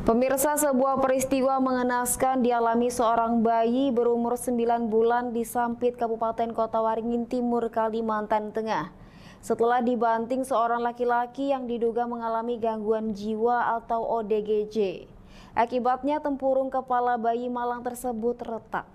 Pemirsa, sebuah peristiwa mengenaskan dialami seorang bayi berumur 9 bulan di Sampit, Kabupaten Kota Waringin Timur, Kalimantan Tengah. Setelah dibanting seorang laki-laki yang diduga mengalami gangguan jiwa atau ODGJ. Akibatnya tempurung kepala bayi malang tersebut retak.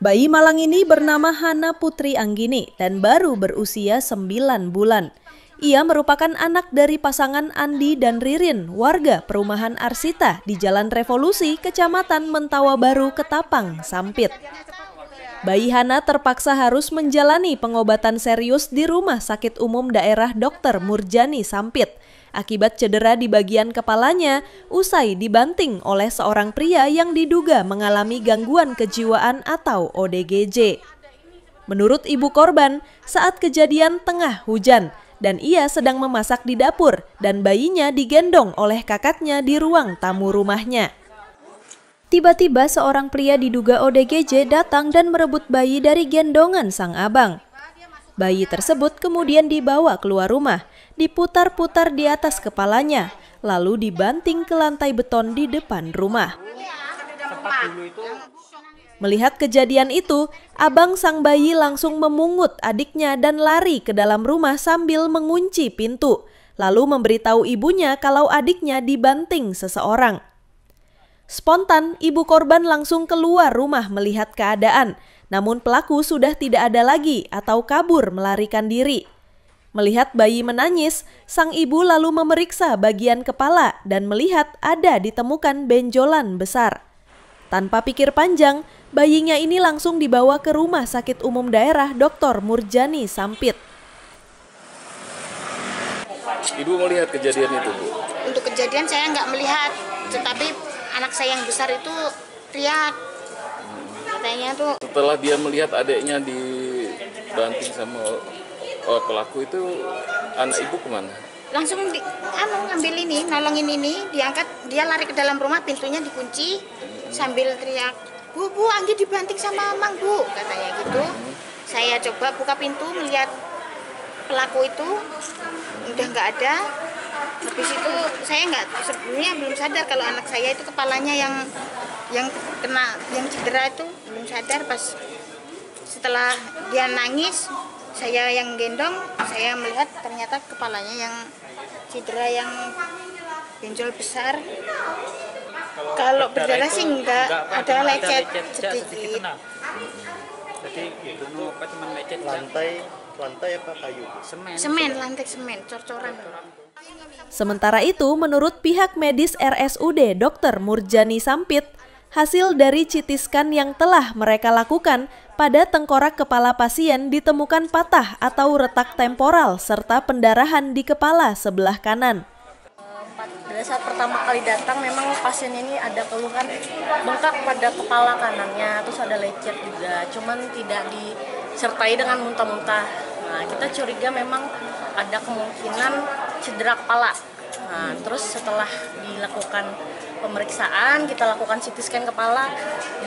Bayi malang ini bernama Hana Putri Anggini dan baru berusia 9 bulan. Ia merupakan anak dari pasangan Andi dan Ririn, warga perumahan Arsita di Jalan Revolusi, Kecamatan Mentawa Baru, Ketapang, Sampit. Bayi Hana terpaksa harus menjalani pengobatan serius di Rumah Sakit Umum Daerah Dr. Murjani, Sampit, akibat cedera di bagian kepalanya usai dibanting oleh seorang pria yang diduga mengalami gangguan kejiwaan atau ODGJ. Menurut ibu korban, saat kejadian tengah hujan, dan ia sedang memasak di dapur dan bayinya digendong oleh kakaknya di ruang tamu rumahnya. Tiba-tiba seorang pria diduga ODGJ datang dan merebut bayi dari gendongan sang abang. Bayi tersebut kemudian dibawa keluar rumah, diputar-putar di atas kepalanya, lalu dibanting ke lantai beton di depan rumah. Melihat kejadian itu, abang sang bayi langsung memungut adiknya dan lari ke dalam rumah sambil mengunci pintu, lalu memberitahu ibunya kalau adiknya dibanting seseorang. Spontan, ibu korban langsung keluar rumah melihat keadaan, namun pelaku sudah tidak ada lagi atau kabur melarikan diri. Melihat bayi menangis, sang ibu lalu memeriksa bagian kepala dan melihat ada ditemukan benjolan besar. Tanpa pikir panjang, bayinya ini langsung dibawa ke Rumah Sakit Umum Daerah Dr. Murjani, Sampit. Ibu melihat kejadian itu, Bu? Untuk kejadian saya nggak melihat, tetapi anak saya yang besar itu teriak. Katanya tuh. Setelah dia melihat adiknya dibanting sama pelaku itu, anak ibu kemana? Langsung ngambil ini, nolongin ini, diangkat, dia lari ke dalam rumah, pintunya dikunci sambil teriak, Bu, Anggi dibanting sama Mang, Bu, katanya gitu. Saya coba buka pintu, melihat pelaku itu udah nggak ada. Habis itu saya sebenarnya belum sadar kalau anak saya itu kepalanya yang cedera itu, belum sadar. Pas setelah dia nangis, saya yang gendong, saya melihat ternyata kepalanya yang cedera, yang benjol besar. Kalau berdarah sih enggak, ada lecet sedikit. Jadi itu apa, cuma lecet lantai apa kayu? Semen, lantai semen, cor-coran. Sementara itu, menurut pihak medis RSUD Dr. Murjani Sampit, hasil dari CT scan yang telah mereka lakukan pada tengkorak kepala pasien ditemukan patah atau retak temporal serta pendarahan di kepala sebelah kanan. Pada saat pertama kali datang memang pasien ini ada keluhan bengkak pada kepala kanannya, terus ada lecet juga, cuman tidak disertai dengan muntah-muntah. Nah, kita curiga memang ada kemungkinan cedera kepala. Nah, terus setelah dilakukan pemeriksaan, kita lakukan CT scan kepala.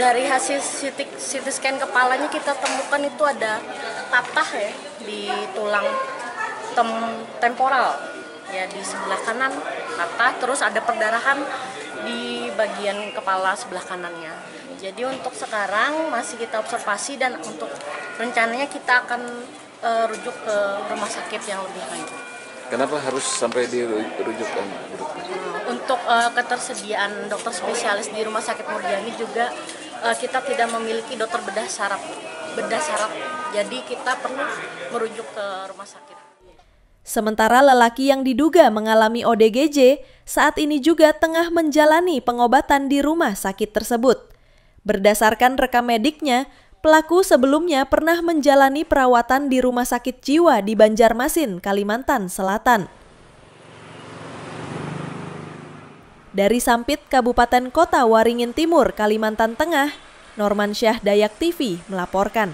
Dari hasil CT scan kepalanya kita temukan itu ada patah ya di tulang temporal. Ya, di sebelah kanan patah, terus ada perdarahan di bagian kepala sebelah kanannya. Jadi untuk sekarang masih kita observasi dan untuk rencananya kita akan rujuk ke rumah sakit yang lebih lanjut. Kenapa harus sampai dirujukkan? Untuk ketersediaan dokter spesialis di Rumah Sakit Murjani juga kita tidak memiliki dokter bedah saraf. Jadi kita perlu merujuk ke rumah sakit. Sementara lelaki yang diduga mengalami ODGJ saat ini juga tengah menjalani pengobatan di rumah sakit tersebut. Berdasarkan rekam mediknya, pelaku sebelumnya pernah menjalani perawatan di Rumah Sakit Jiwa di Banjarmasin, Kalimantan Selatan. Dari Sampit, Kabupaten Kota Waringin Timur, Kalimantan Tengah, Norman Syah, Dayak TV melaporkan.